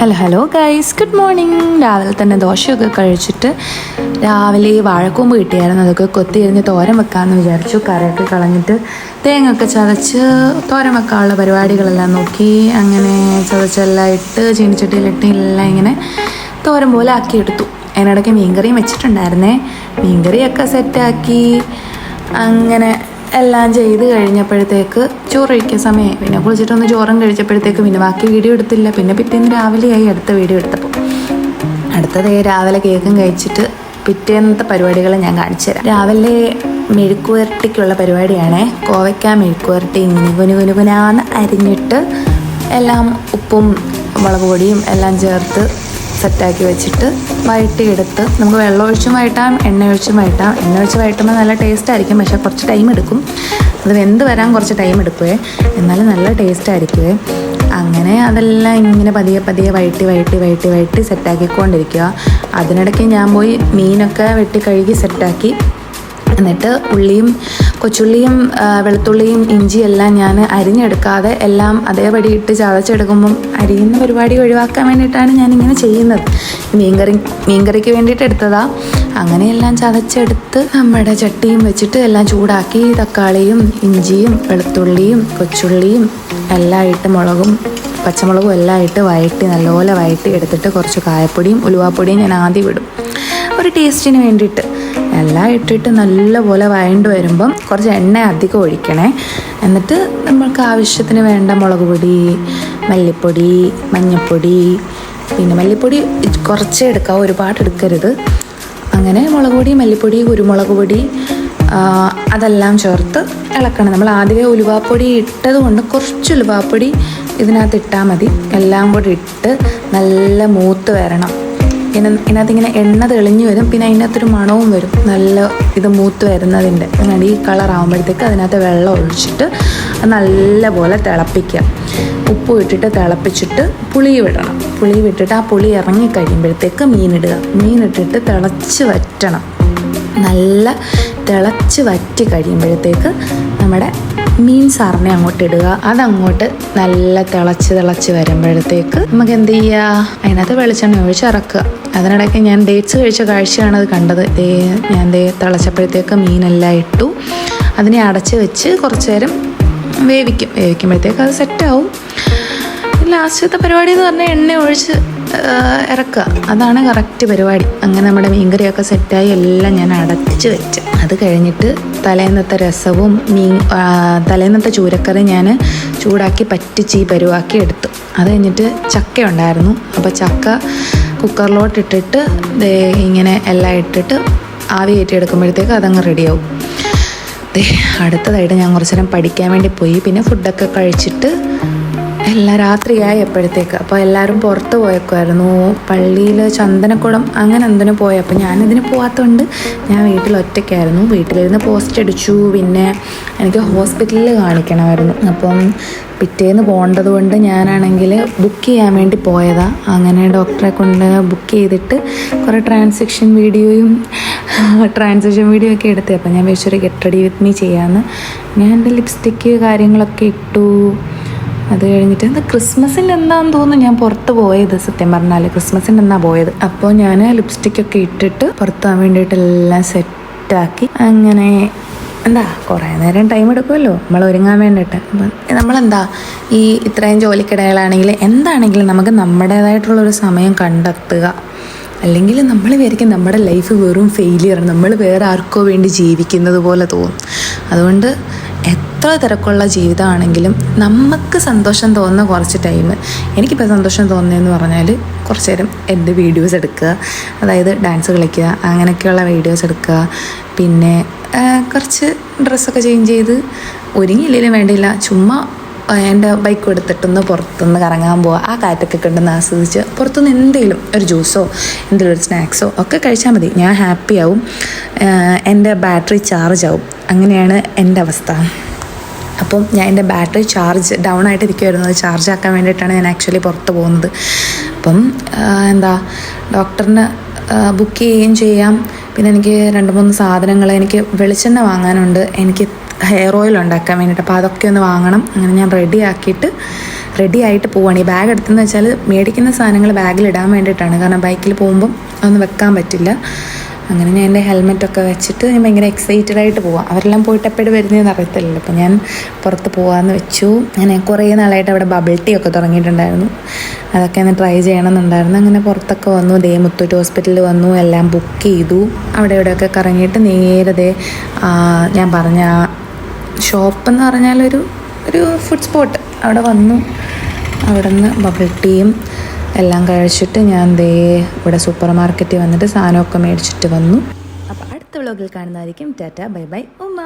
Hello guys, good morning. രാവിലെ തന്നെ ദോശയൊക്കെ കഴിച്ചിട്ട് രാവിലെ വാഴക്കൂമ്പ് കിട്ടിയായിരുന്നു. അതൊക്കെ കൊത്തി എറിഞ്ഞ് തോരൻ വെക്കാമെന്ന് വിചാരിച്ചു. കറിയൊക്കെ കളഞ്ഞിട്ട് തേങ്ങയൊക്കെ ചതച്ച് തോരൻ വെക്കാനുള്ള പരിപാടികളെല്ലാം നോക്കി. അങ്ങനെ ചതച്ചെല്ലാം ഇട്ട് ചീനിച്ചട്ടിയിലിട്ട് എല്ലാം ഇങ്ങനെ തോരൻ പോലെ ആക്കിയെടുത്തു. അതിനിടയ്ക്ക് മീൻകറിയും വെച്ചിട്ടുണ്ടായിരുന്നേ. മീൻകറിയൊക്കെ സെറ്റാക്കി അങ്ങനെ എല്ലാം ചെയ്ത് കഴിഞ്ഞപ്പോഴത്തേക്ക് ചോറൊഴിക്കാൻ സമയമായി. പിന്നെ കുളിച്ചിട്ടൊന്ന് ചോറും കഴിച്ചപ്പോഴത്തേക്ക് പിന്നെ ബാക്കി വീഡിയോ എടുത്തില്ല. പിന്നെ പിറ്റേന്ന് രാവിലെയായി അടുത്ത വീഡിയോ എടുത്തപ്പോൾ. അടുത്തത് രാവിലെ കേക്കും കഴിച്ചിട്ട് പിറ്റേന്നത്തെ പരിപാടികൾ ഞാൻ കാണിച്ചു തരാം. രാവിലെ മെഴുക്കുവരട്ടിക്കുള്ള പരിപാടിയാണേ. കോവയ്ക്ക മെഴുക്കുവരട്ടി ഇങ്ങനെ കുനുകുനാന്ന് അരിഞ്ഞിട്ട് എല്ലാം ഉപ്പും മുളക് പൊടിയും എല്ലാം ചേർത്ത് സെറ്റാക്കി വെച്ചിട്ട് വഴറ്റിയെടുത്ത് നമുക്ക് വെള്ളമൊഴിച്ചും വഴറ്റാം, എണ്ണ ഒഴിച്ചും വഴറ്റാം. എണ്ണ ഒഴിച്ച് വഴറ്റുമ്പോൾ നല്ല ടേസ്റ്റ് ആയിരിക്കും, പക്ഷേ കുറച്ച് ടൈം എടുക്കും. അത് വെന്ത് വരാൻ കുറച്ച് ടൈം എടുക്കുവേ, എന്നാലും നല്ല ടേസ്റ്റ് ആയിരിക്കുവേ. അങ്ങനെ അതെല്ലാം ഇങ്ങനെ പതിയെ വഴറ്റി സെറ്റാക്കിക്കൊണ്ടിരിക്കുക. അതിനിടയ്ക്ക് ഞാൻ പോയി മീനൊക്കെ വെട്ടി കഴുകി സെറ്റാക്കി. എന്നിട്ട് കൊച്ചുള്ളിയും വെളുത്തുള്ളിയും ഇഞ്ചിയും എല്ലാം ഞാൻ അരിഞ്ഞെടുക്കാതെ എല്ലാം അതേപടി ഇട്ട് ചതച്ചെടുക്കുമ്പം അരിയുന്ന പരിപാടി ഒഴിവാക്കാൻ വേണ്ടിയിട്ടാണ് ഞാനിങ്ങനെ ചെയ്യുന്നത്. മീൻകറിക്ക് വേണ്ടിയിട്ട് എടുത്തതാ. അങ്ങനെയെല്ലാം ചതച്ചെടുത്ത് നമ്മുടെ ചട്ടിയും വെച്ചിട്ട് എല്ലാം ചൂടാക്കി തക്കാളിയും ഇഞ്ചിയും വെളുത്തുള്ളിയും കൊച്ചുള്ളിയും എല്ലാം ഇട്ട് മുളകും പച്ചമുളകും എല്ലാം ഇട്ട് വഴറ്റി നല്ലപോലെ വഴറ്റി എടുത്തിട്ട് കുറച്ച് കായപ്പൊടിയും ഉലുവാപ്പൊടിയും ഞാൻ ആദ്യം ഇടും ഒരു ടേസ്റ്റിന് വേണ്ടിയിട്ട്. എല്ലാം ഇട്ടിട്ട് നല്ലപോലെ വഴണ്ട് വരുമ്പം കുറച്ച് എണ്ണ അധികം ഒഴിക്കണേ. എന്നിട്ട് നമ്മൾക്ക് ആവശ്യത്തിന് വേണ്ട മുളക് പൊടി, മല്ലിപ്പൊടി, മഞ്ഞൾപ്പൊടി, പിന്നെ മല്ലിപ്പൊടി കുറച്ചേ എടുക്കാം, ഒരുപാട് എടുക്കരുത്. അങ്ങനെ മുളക് പൊടി, മല്ലിപ്പൊടി, കുരുമുളക് പൊടി അതെല്ലാം ചേർത്ത് ഇളക്കണം. നമ്മൾ ആദ്യമേ ഉലുവാപ്പൊടി ഇട്ടത് കൊണ്ട് കുറച്ച് ഉലുവാപ്പൊടി ഇതിനകത്ത് ഇട്ടാൽ മതി. എല്ലാം കൂടി ഇട്ട് നല്ല മൂത്ത് വരണം. ഇതിനകത്ത് ഇങ്ങനെ എണ്ണ തെളിഞ്ഞു വരും, പിന്നെ അതിനകത്തൊരു മണവും വരും. നല്ല ഇത് മൂത്ത് വരുന്നതിൻ്റെ അങ്ങനെ ഈ കളറാകുമ്പോഴത്തേക്ക് അതിനകത്ത് വെള്ളം ഒഴിച്ചിട്ട് നല്ലപോലെ തിളപ്പിക്കുക. ഉപ്പ് ഇട്ടിട്ട് തിളപ്പിച്ചിട്ട് പുളി വിടണം. പുളി വിട്ടിട്ട് ആ പുളി ഇറങ്ങി കഴിയുമ്പോഴത്തേക്ക് മീനിടുക. മീനിട്ടിട്ട് തിളച്ച് വറ്റണം. നല്ല തിളച്ച് വറ്റി കഴിയുമ്പോഴത്തേക്ക് നമ്മുടെ മീൻ സാറിനെ അങ്ങോട്ട് ഇടുക. അതങ്ങോട്ട് നല്ല തിളച്ച് വരുമ്പോഴത്തേക്ക് നമുക്ക് എന്ത് ചെയ്യുക, അതിനകത്ത് വെളിച്ചെണ്ണ ഒഴിച്ച് ഇറക്കുക. അതിനിടയ്ക്ക് ഞാൻ ഡേറ്റ്സ് കഴിച്ച കാഴ്ചയാണ് അത് കണ്ടത്. ഞാൻ തിളച്ചപ്പോഴത്തേക്ക് മീനെല്ലാം ഇട്ടു. അതിനെ അടച്ച് വെച്ച് കുറച്ച് നേരം വേവിക്കുമ്പോഴത്തേക്ക് അത് സെറ്റാവും. ലാസ്റ്റത്തെ പരിപാടി എന്ന് പറഞ്ഞാൽ എണ്ണ ഒഴിച്ച് ഇറക്കുക. അതാണ് കറക്റ്റ് പരിപാടി. അങ്ങനെ നമ്മുടെ മീൻകറിയൊക്കെ സെറ്റായി എല്ലാം ഞാൻ അടച്ച് വെച്ച്. അത് കഴിഞ്ഞിട്ട് തലേന്നത്തെ രസവും തലേന്നത്തെ ചൂരക്കറി ഞാൻ ചൂടാക്കി പറ്റിച്ച് ഈ പരുവാക്കി എടുത്തു. അത് കഴിഞ്ഞിട്ട് ചക്ക ഉണ്ടായിരുന്നു. അപ്പോൾ ചക്ക കുക്കറിലോട്ടിട്ടിട്ട് ഇങ്ങനെ എല്ലാം ഇട്ടിട്ട് ആവി കയറ്റി എടുക്കുമ്പോഴത്തേക്ക് അതങ്ങ് റെഡിയാവും. അടുത്തതായിട്ട് ഞാൻ കുറച്ച് നേരം പഠിക്കാൻ വേണ്ടി പോയി. പിന്നെ ഫുഡൊക്കെ കഴിച്ചിട്ട് എല്ലാം രാത്രിയായി എപ്പോഴത്തേക്ക്. അപ്പോൾ എല്ലാവരും പുറത്ത് പോയേക്കുമായിരുന്നു. പള്ളിയിൽ ചന്ദനക്കുളം അങ്ങനെ എന്തിനു പോയി. അപ്പോൾ ഞാനിതിന് പോകാത്തതുകൊണ്ട് ഞാൻ വീട്ടിൽ ഒറ്റയ്ക്കായിരുന്നു. വീട്ടിലിരുന്ന് പോസ്റ്റ് അടിച്ചു. പിന്നെ എനിക്ക് ഹോസ്പിറ്റലിൽ കാണിക്കണമായിരുന്നു. അപ്പം പിറ്റേന്ന് പോകേണ്ടത് കൊണ്ട് ഞാനാണെങ്കിൽ ബുക്ക് ചെയ്യാൻ വേണ്ടി പോയതാണ്. അങ്ങനെ ഡോക്ടറെ കൊണ്ട് ബുക്ക് ചെയ്തിട്ട് കുറേ ട്രാൻസാക്ഷൻ വീഡിയോ ഒക്കെ എടുത്തേ. അപ്പം ഞാൻ വിചാരിച്ചൊരു ഗെറ്റ് റെഡി വിത്ത് മീ ചെയ്യാമെന്ന്. ഞാൻ എൻ്റെ ലിപ്സ്റ്റിക്ക് കാര്യങ്ങളൊക്കെ ഇട്ടു. അത് കഴിഞ്ഞിട്ട് ക്രിസ്മസിൻ്റെ എന്താണെന്ന് തോന്നുന്നു ഞാൻ പുറത്ത് പോയത്. സത്യം പറഞ്ഞാൽ ക്രിസ്മസിൻ്റെ എന്നാ പോയത്. അപ്പോൾ ഞാൻ ലിപ്സ്റ്റിക്കൊക്കെ ഇട്ടിട്ട് പുറത്ത് പോകാൻ വേണ്ടിയിട്ട് എല്ലാം സെറ്റാക്കി. അങ്ങനെ കുറേ നേരം ടൈം എടുക്കുമല്ലോ നമ്മൾ ഒരുങ്ങാൻ വേണ്ടിയിട്ട്. അപ്പം നമ്മളെന്താ ഇത്രയും ജോലിക്കിടയിലാണെങ്കിൽ എന്താണെങ്കിലും നമുക്ക് നമ്മുടേതായിട്ടുള്ളൊരു സമയം കണ്ടെത്തുക. അല്ലെങ്കിൽ നമ്മൾ വിചാരിക്കും നമ്മുടെ ലൈഫ് വെറും ഫെയിലിയറാണ്, നമ്മൾ വേറെ ആർക്കോ വേണ്ടി ജീവിക്കുന്നത് പോലെ തോന്നും. അതുകൊണ്ട് എത്ര തിരക്കുള്ള ജീവിതമാണെങ്കിലും നമുക്ക് സന്തോഷം തോന്നുന്ന കുറച്ച് ടൈം, എനിക്കിപ്പോൾ സന്തോഷം തോന്നുന്നതെന്ന് പറഞ്ഞാൽ കുറച്ച് നേരം എൻ്റെ വീഡിയോസ് എടുക്കുക, അതായത് ഡാൻസ് കളിക്കുക, അങ്ങനെയൊക്കെയുള്ള വീഡിയോസ് എടുക്കുക. പിന്നെ കുറച്ച് ഡ്രസ്സൊക്കെ ചേഞ്ച് ചെയ്ത് ഒരുങ്ങിയില്ലെങ്കിലും വേണ്ടിയില്ല, ചുമ്മാ എൻ്റെ ബൈക്ക് എടുത്തിട്ടൊന്ന് പുറത്തുനിന്ന് കറങ്ങാൻ പോവുക. ആ കാറ്റൊക്കെ കണ്ടെന്ന് ആസ്വദിച്ച് പുറത്തുനിന്ന് എന്തെങ്കിലും ഒരു ജ്യൂസോ എന്തെങ്കിലും ഒരു സ്നാക്സോ ഒക്കെ കഴിച്ചാൽ മതി. ഞാൻ ഹാപ്പിയാവും, എൻ്റെ ബാറ്ററി ചാർജ് ആവും. അങ്ങനെയാണ് എൻ്റെ അവസ്ഥ. അപ്പം ഞാൻ എൻ്റെ ബാറ്ററി ചാർജ് ഡൗൺ ആയിട്ടിരിക്കുമായിരുന്നു. അത് ചാർജ് ആക്കാൻ വേണ്ടിയിട്ടാണ് ഞാൻ ആക്ച്വലി പുറത്ത് പോകുന്നത്. അപ്പം ഡോക്ടറിന് ബുക്ക് ചെയ്യുകയും ചെയ്യാം. പിന്നെ എനിക്ക് 2-3 സാധനങ്ങൾ, എനിക്ക് വെളിച്ചെണ്ണ വാങ്ങാനുണ്ട്, എനിക്ക് ഹെയർ ഓയിൽ ഉണ്ടാക്കാൻ വേണ്ടിയിട്ട്. അപ്പോൾ അതൊക്കെ ഒന്ന് വാങ്ങണം. അങ്ങനെ ഞാൻ റെഡി ആയിട്ട് പോവുകയാണ്. ഈ ബാഗ് എടുത്തെന്ന് വെച്ചാൽ മേടിക്കുന്ന സാധനങ്ങൾ ബാഗിലിടാൻ വേണ്ടിയിട്ടാണ്. കാരണം ബൈക്കിൽ പോകുമ്പം അതൊന്നും വെക്കാൻ പറ്റില്ല. അങ്ങനെ ഞാൻ എൻ്റെ ഹെൽമെറ്റൊക്കെ വെച്ചിട്ട് ഞാൻ ഭയങ്കര എക്സൈറ്റഡ് ആയിട്ട് പോവാം. അവരെല്ലാം പോയിട്ട് എപ്പോഴും വരുന്നതെന്ന് അറിയത്തില്ലല്ലോ. അപ്പോൾ ഞാൻ പുറത്ത് പോകാമെന്ന് വെച്ചു. അങ്ങനെ കുറേ നാളായിട്ട് അവിടെ ബബിൾ ടീ ഒക്കെ തുടങ്ങിയിട്ടുണ്ടായിരുന്നു. അതൊക്കെ ഒന്ന് ട്രൈ ചെയ്യണമെന്നുണ്ടായിരുന്നു. അങ്ങനെ പുറത്തൊക്കെ വന്നു. മുത്തൂറ്റ് ഹോസ്പിറ്റലിൽ വന്നു. എല്ലാം ബുക്ക് ചെയ്തു. അവിടെ ഇവിടെയൊക്കെ കറങ്ങിയിട്ട് നേരെ ഞാൻ പറഞ്ഞ ഷോപ്പെന്ന് പറഞ്ഞാൽ ഒരു ഫുഡ് സ്പോട്ട് അവിടെ വന്നു. അവിടെ നിന്ന് ബബിൾ ടീയും എല്ലാം കഴിച്ചിട്ട് ഞാൻ ഇവിടെ സൂപ്പർ മാർക്കറ്റിൽ വന്നിട്ട് സാധനമൊക്കെ മേടിച്ചിട്ട് വന്നു. അപ്പോൾ അടുത്ത വ്ളോഗിൽ കാണുന്നതായിരിക്കും. ടാറ്റ ബൈ ബൈ ഉമ്മ.